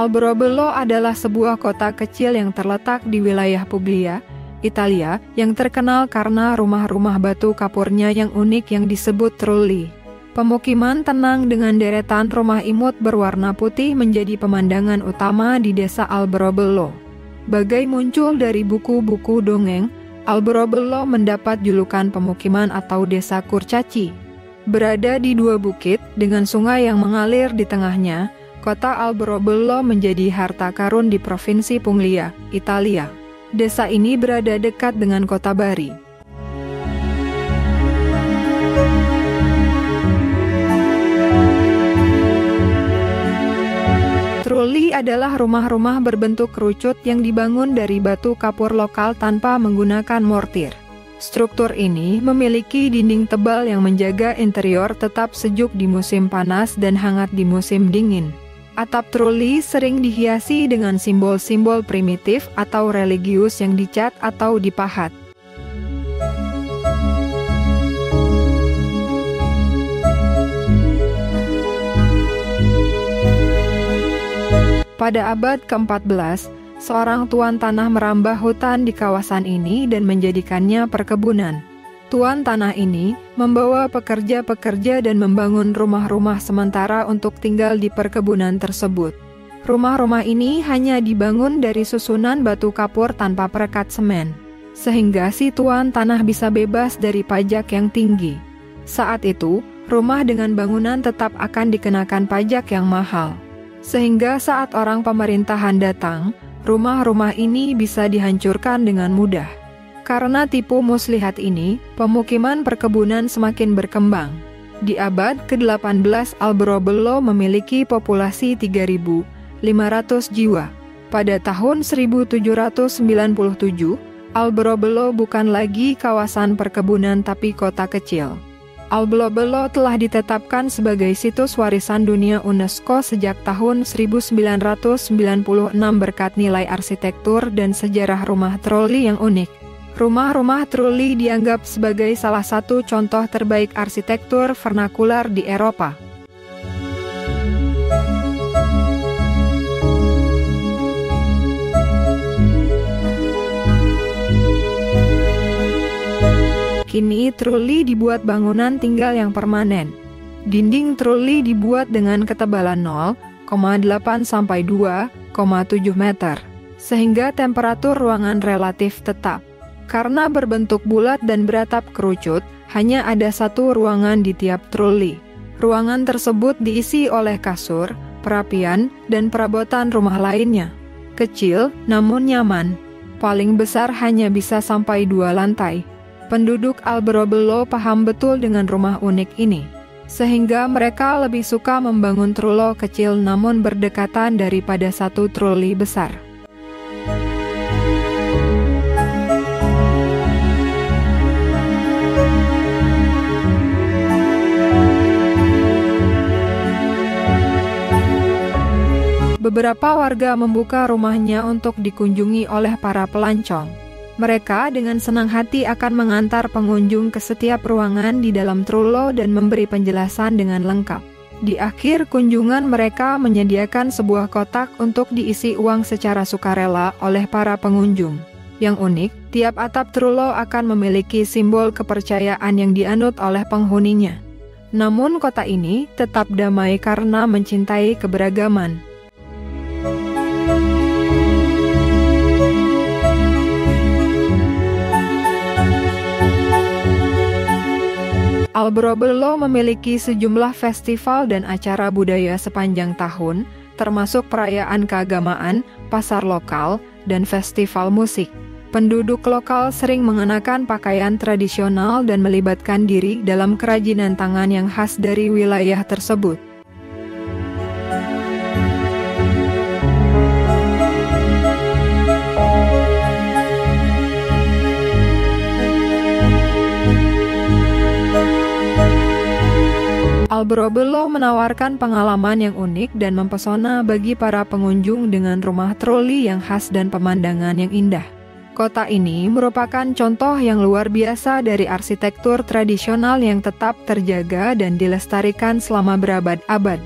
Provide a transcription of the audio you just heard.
Alberobello adalah sebuah kota kecil yang terletak di wilayah Puglia, Italia, yang terkenal karena rumah-rumah batu kapurnya yang unik yang disebut trulli. Pemukiman tenang dengan deretan rumah imut berwarna putih menjadi pemandangan utama di desa Alberobello. Bagai muncul dari buku-buku dongeng, Alberobello mendapat julukan pemukiman atau desa kurcaci. Berada di dua bukit dengan sungai yang mengalir di tengahnya, kota Alberobello menjadi harta karun di Provinsi Puglia, Italia. Desa ini berada dekat dengan kota Bari. Trulli adalah rumah-rumah berbentuk kerucut yang dibangun dari batu kapur lokal tanpa menggunakan mortir. Struktur ini memiliki dinding tebal yang menjaga interior tetap sejuk di musim panas dan hangat di musim dingin. Atap trulli sering dihiasi dengan simbol-simbol primitif atau religius yang dicat atau dipahat. Pada abad ke-14, seorang tuan tanah merambah hutan di kawasan ini dan menjadikannya perkebunan. Tuan tanah ini membawa pekerja-pekerja dan membangun rumah-rumah sementara untuk tinggal di perkebunan tersebut. Rumah-rumah ini hanya dibangun dari susunan batu kapur tanpa perekat semen, sehingga si tuan tanah bisa bebas dari pajak yang tinggi. Saat itu, rumah dengan bangunan tetap akan dikenakan pajak yang mahal. Sehingga saat orang pemerintahan datang, rumah-rumah ini bisa dihancurkan dengan mudah. Karena tipu muslihat ini, pemukiman perkebunan semakin berkembang. Di abad ke-18, Alberobello memiliki populasi 3.500 jiwa. Pada tahun 1797, Alberobello bukan lagi kawasan perkebunan tapi kota kecil. Alberobello telah ditetapkan sebagai situs warisan dunia UNESCO sejak tahun 1996 berkat nilai arsitektur dan sejarah rumah trulli yang unik. Rumah-rumah trulli dianggap sebagai salah satu contoh terbaik arsitektur vernakular di Eropa. Kini trulli dibuat bangunan tinggal yang permanen. Dinding trulli dibuat dengan ketebalan 0,8 sampai 2,7 meter, sehingga temperatur ruangan relatif tetap. Karena berbentuk bulat dan beratap kerucut, hanya ada satu ruangan di tiap trulli. Ruangan tersebut diisi oleh kasur, perapian, dan perabotan rumah lainnya. Kecil namun nyaman. Paling besar hanya bisa sampai 2 lantai. Penduduk Alberobello paham betul dengan rumah unik ini, sehingga mereka lebih suka membangun trullo kecil namun berdekatan daripada satu trulli besar. Beberapa warga membuka rumahnya untuk dikunjungi oleh para pelancong. Mereka dengan senang hati akan mengantar pengunjung ke setiap ruangan di dalam trullo dan memberi penjelasan dengan lengkap. Di akhir kunjungan mereka menyediakan sebuah kotak untuk diisi uang secara sukarela oleh para pengunjung. Yang unik, tiap atap trullo akan memiliki simbol kepercayaan yang dianut oleh penghuninya. Namun kota ini tetap damai karena mencintai keberagaman. Alberobello memiliki sejumlah festival dan acara budaya sepanjang tahun, termasuk perayaan keagamaan, pasar lokal, dan festival musik. Penduduk lokal sering mengenakan pakaian tradisional dan melibatkan diri dalam kerajinan tangan yang khas dari wilayah tersebut. Alberobello menawarkan pengalaman yang unik dan mempesona bagi para pengunjung dengan rumah trulli yang khas dan pemandangan yang indah. Kota ini merupakan contoh yang luar biasa dari arsitektur tradisional yang tetap terjaga dan dilestarikan selama berabad-abad.